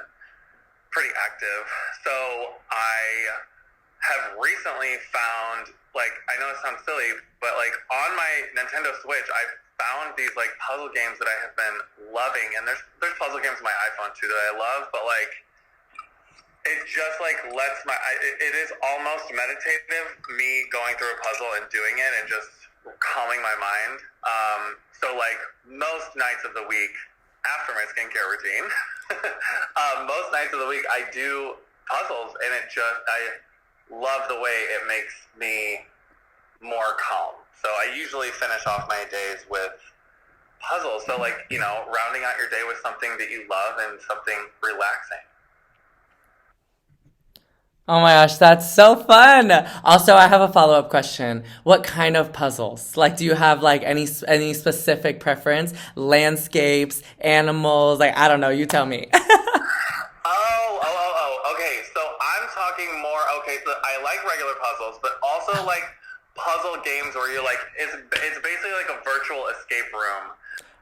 [SPEAKER 5] pretty active. So I have recently found, I know it sounds silly, but on my Nintendo Switch, I've found these puzzle games that I have been loving, and there's puzzle games on my iPhone too that I love, but it just lets it is almost meditative, me going through a puzzle and doing it and just calming my mind. So most nights of the week after my skincare routine, most nights of the week I do puzzles, and I love the way it makes me more calm. So I usually finish off my days with puzzles. So rounding out your day with something that you love and something relaxing.
[SPEAKER 2] Oh my gosh, that's so fun. Also, I have a follow-up question. What kind of puzzles? Do you have any specific preference? Landscapes, animals, I don't know, you tell me.
[SPEAKER 5] Okay, so I'm talking more, so I like regular puzzles, but also puzzle games where you're it's basically a virtual escape room.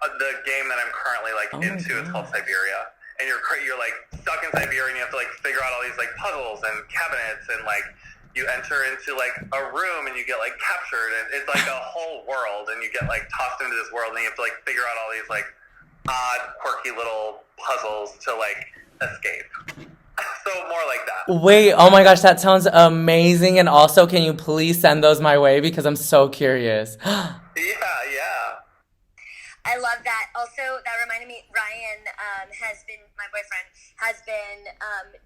[SPEAKER 5] The game that I'm currently into is called Siberia. And you're stuck in Siberia, and you have to figure out all these puzzles and cabinets, and you enter into a room and you get captured, and it's a whole world, and you get tossed into this world, and you have to figure out all these odd, quirky little puzzles to escape. So more like that.
[SPEAKER 2] Wait, oh my gosh, that sounds amazing. And also, can you please send those my way, because I'm so curious.
[SPEAKER 5] Yeah.
[SPEAKER 1] I love that. Also, that reminded me, Ryan my boyfriend, has been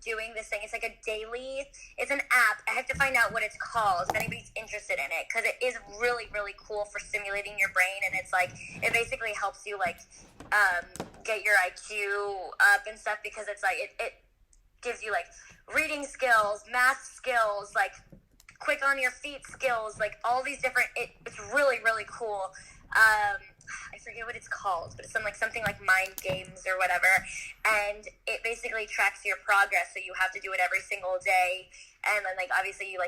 [SPEAKER 1] doing this thing. It's it's an app. I have to find out what it's called if anybody's interested in it, because it is really, really cool for stimulating your brain, and it's it basically helps you get your IQ up and stuff, because it's it gives you reading skills, math skills, quick on your feet skills, all these different, it's really, really cool. I forget what it's called, but it's something like Mind Games or whatever, and it basically tracks your progress, so you have to do it every single day, and then obviously you're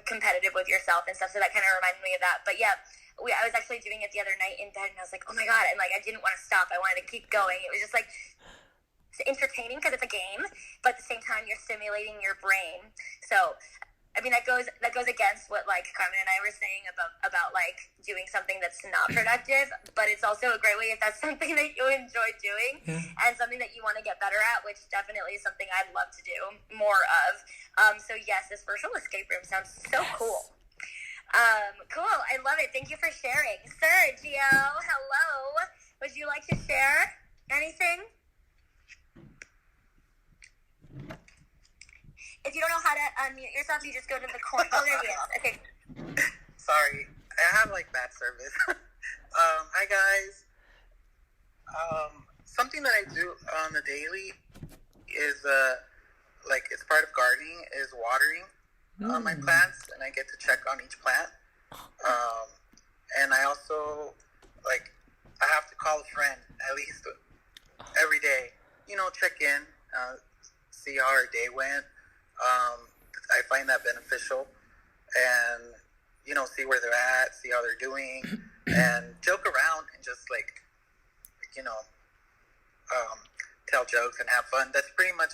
[SPEAKER 1] competitive with yourself and stuff, so that kind of reminded me of that. But yeah, I was actually doing it the other night in bed, and I was oh my god, and I didn't want to stop. I wanted to keep going. It was just it's entertaining because it's a game, but at the same time you're stimulating your brain. So I mean, that goes against what Carmen and I were saying about doing something that's not productive, but it's also a great way if that's something that you enjoy doing and something that you want to get better at, which definitely is something I'd love to do more of. So yes, this virtual escape room sounds so cool. Cool, I love it. Thank you for sharing. Sergio, hello. Would you like to share anything? If you don't know how to unmute yourself, you just go to the corner. Oh, there he is. Okay.
[SPEAKER 6] Sorry, I have bad service. Hi guys. Something that I do on the daily is it's part of gardening is watering my plants, and I get to check on each plant. And I also, like, I have to call a friend at least every day, check in, see how our day went. I find that beneficial. And, see where they're at, see how they're doing, and joke around and just, tell jokes and have fun. That's pretty much,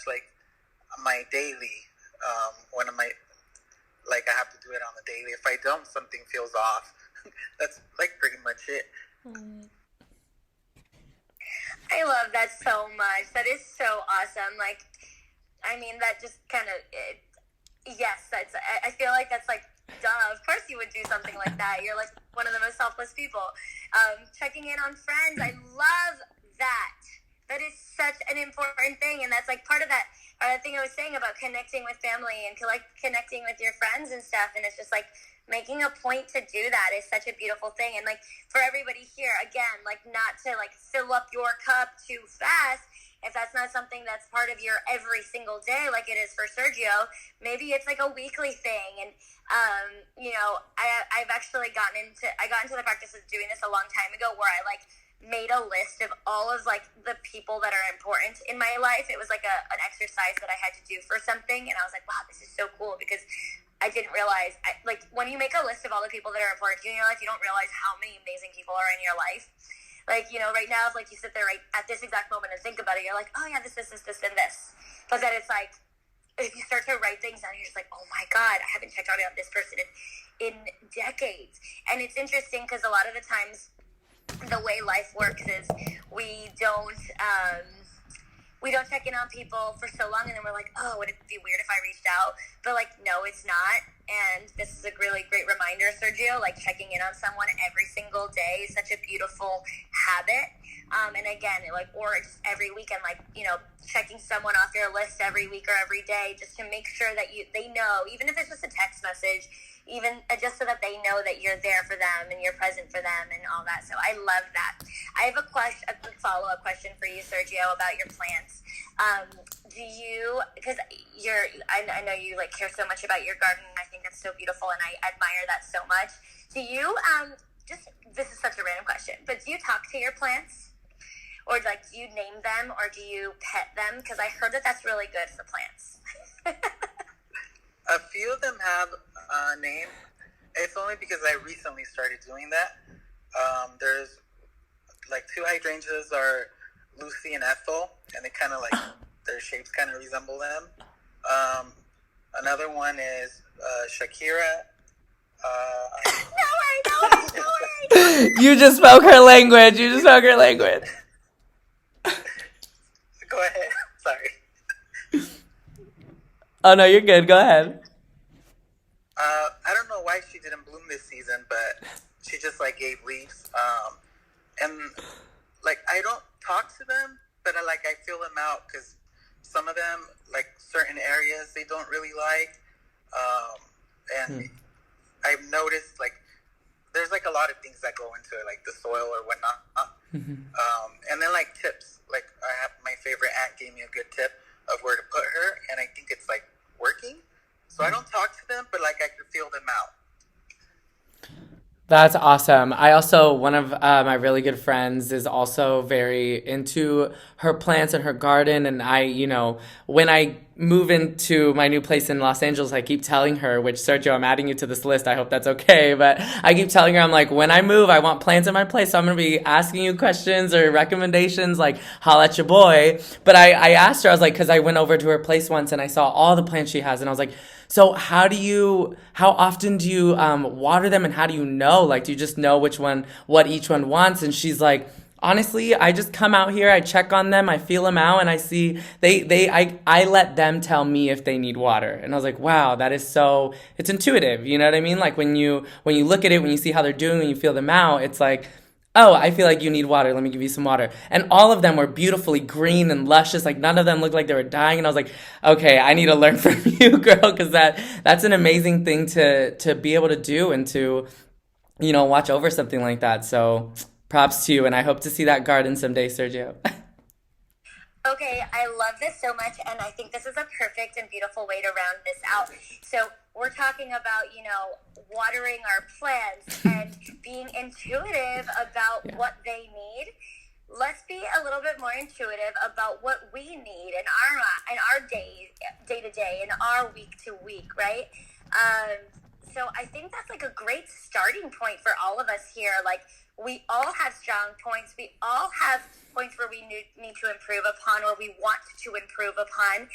[SPEAKER 6] my daily, one of my, I have to do it on the daily. If I don't, something feels off. That's, pretty much it.
[SPEAKER 1] I love that so much. That is so awesome. That just kind of, yes, I feel like that's duh. Of course you would do something like that. You're one of the most selfless people. Checking in on friends. I love that. That is such an important thing. And that's part of that thing I was saying about connecting with family and connecting with your friends and stuff. And it's just making a point to do that is such a beautiful thing. And for everybody here, again, not to fill up your cup too fast. If that's not something that's part of your every single day, like it is for Sergio, maybe it's a weekly thing. And I've actually got into the practice of doing this a long time ago, where I made a list of all of the people that are important in my life. It was an exercise that I had to do for something, and I was like, wow, this is so cool, because I didn't realize when you make a list of all the people that are important to you in your life, you don't realize how many amazing people are in your life. Right now, if you sit there right at this exact moment and think about it, you're like, oh yeah, this, and this. But then it's if you start to write things down, you're just oh my God, I haven't checked out on this person in decades. And it's interesting because a lot of the times the way life works is we don't check in on people for so long, and then we're like, oh, would it be weird if I reached out? But no, it's not. And this is a really great reminder, Sergio, checking in on someone every single day is such a beautiful habit. And again, or just every weekend, checking someone off your list every week or every day, just to make sure that they know, even if it's just a text message, even just so that they know that you're there for them and you're present for them and all that. So I love that. I have a quick follow-up question for you, Sergio, about your plants. Do you, because I know you care so much about your garden, and I think that's so beautiful, and I admire that so much. Do you, this is such a random question, but do you talk to your plants? Or do you name them, or do you pet them? Because I heard that that's really good for plants.
[SPEAKER 6] A few of them have a name. It's only because I recently started doing that. There's two hydrangeas are Lucy and Ethel, and they kind of their shapes kind of resemble them. Another one is Shakira.
[SPEAKER 1] No way.
[SPEAKER 2] You just spoke her language.
[SPEAKER 6] Go ahead. Sorry.
[SPEAKER 2] Oh, no, you're good. Go ahead.
[SPEAKER 6] I don't know why she didn't bloom this season, but she just gave leaves. And I don't talk to them, but I feel them out, because some of them, certain areas, they don't really like. And I've noticed there's a lot of things that go into the soil or whatnot. And then tips. I have my favorite aunt gave me a good tip of where to put her, and I think it's working. So I don't talk to them, but I can feel them out.
[SPEAKER 2] That's awesome. I also, one of my really good friends is also very into her plants and her garden. And when I move into my new place in Los Angeles, I keep telling her, which Sergio, I'm adding you to this list. I hope that's okay. But I keep telling her, I'm when I move, I want plants in my place. So I'm going to be asking you questions or recommendations, holla at your boy. But I asked her, I was because I went over to her place once and I saw all the plants she has. And I was so how often do you water them, and how do you know? Do you just know what each one wants? And she's honestly, I just come out here, I check on them, I feel them out, and I see I let them tell me if they need water. And I was wow, that is so, it's intuitive, you know what I mean? When you look at it, when you see how they're doing, when you feel them out, it's oh, I feel you need water, let me give you some water. And all of them were beautifully green and luscious, none of them looked like they were dying. And I was okay, I need to learn from you, girl, because that's an amazing thing to be able to do, and to, watch over something like that. So props to you, and I hope to see that garden someday, Sergio.
[SPEAKER 1] Okay, I love this so much, and I think this is a perfect and beautiful way to round this out. So we're talking about, watering our plants and being intuitive about what they need. Let's be a little bit more intuitive about what we need in our day to day, in our week to week, right? So I think that's like a great starting point for all of us here. Like, we all have strong points. We all have points where we need to improve upon, or we want to improve upon,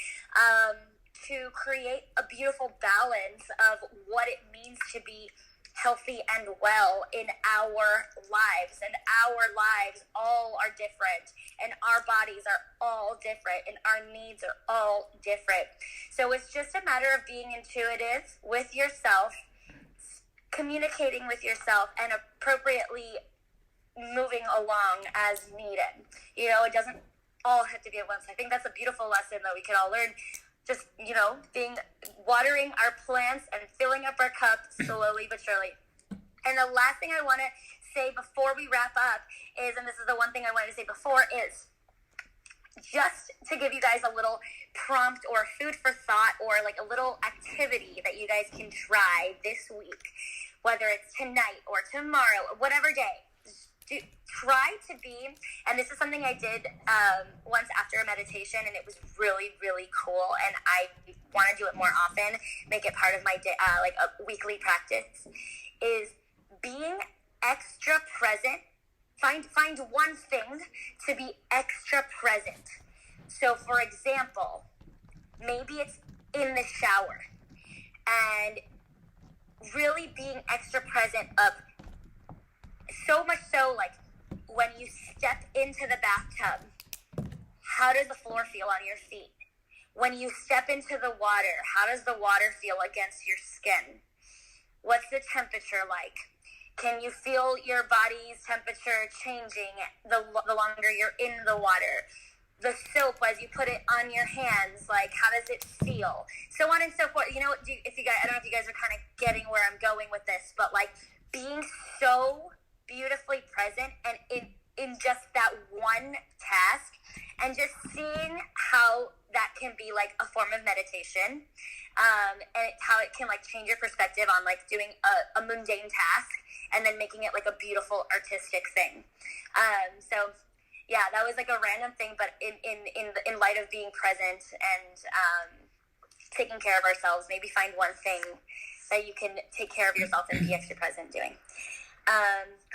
[SPEAKER 1] to create a beautiful balance of what it means to be healthy and well in our lives. And our lives all are different, and our bodies are all different, and our needs are all different. So it's just a matter of being intuitive with yourself, communicating with yourself, and appropriately moving along as needed. It doesn't all have to be at once. I think that's a beautiful lesson that we can all learn. Just, watering our plants and filling up our cups slowly but surely. And the last thing I want to say before we wrap up is, and this is the one thing I wanted to say before, is just to give you guys a little prompt or food for thought, or like a little activity that you guys can try this week, whether it's tonight or tomorrow or whatever day. Try to be, and this is something I did once after a meditation, and it was really, really cool, and I want to do it more often, make it part of my day, like a weekly practice, is being extra present. Find one thing to be extra present. So, for example, maybe it's in the shower, and really being extra present of, so much so, like, when you step into the bathtub, how does the floor feel on your feet? When you step into the water, how does the water feel against your skin? What's the temperature like? Can you feel your body's temperature changing the longer you're in the water? The soap, as you put it on your hands, like, how does it feel? So on and so forth. I don't know if you guys are kind of getting where I'm going with this, but like, being so beautifully present and in just that one task, and just seeing how that can be like a form of meditation, and how it can like change your perspective on like doing a mundane task and then making it like a beautiful artistic thing. So yeah, that was like a random thing, but in light of being present and taking care of ourselves, maybe find one thing that you can take care of yourself and be extra present doing.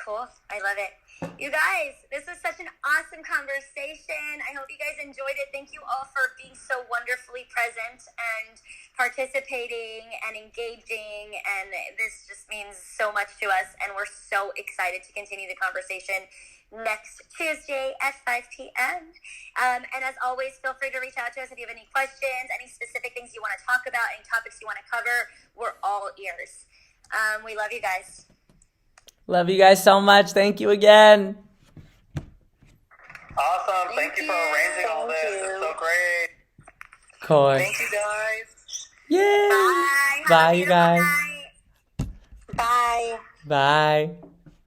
[SPEAKER 1] Cool. I love it. You guys, this was such an awesome conversation. I hope you guys enjoyed it. Thank you all for being so wonderfully present and participating and engaging. And this just means so much to us. And we're so excited to continue the conversation next Tuesday at 5 p.m. And as always, feel free to reach out to us if you have any questions, any specific things you want to talk about, any topics you want to cover. We're all ears. We love you guys.
[SPEAKER 2] Love you guys so much. Thank you again.
[SPEAKER 5] Awesome. Thank you for arranging all this. It's so great.
[SPEAKER 2] Cool.
[SPEAKER 6] Thank you, guys.
[SPEAKER 2] Yay.
[SPEAKER 1] Bye.
[SPEAKER 2] Bye, you guys.
[SPEAKER 1] Night.
[SPEAKER 3] Bye.
[SPEAKER 2] Bye.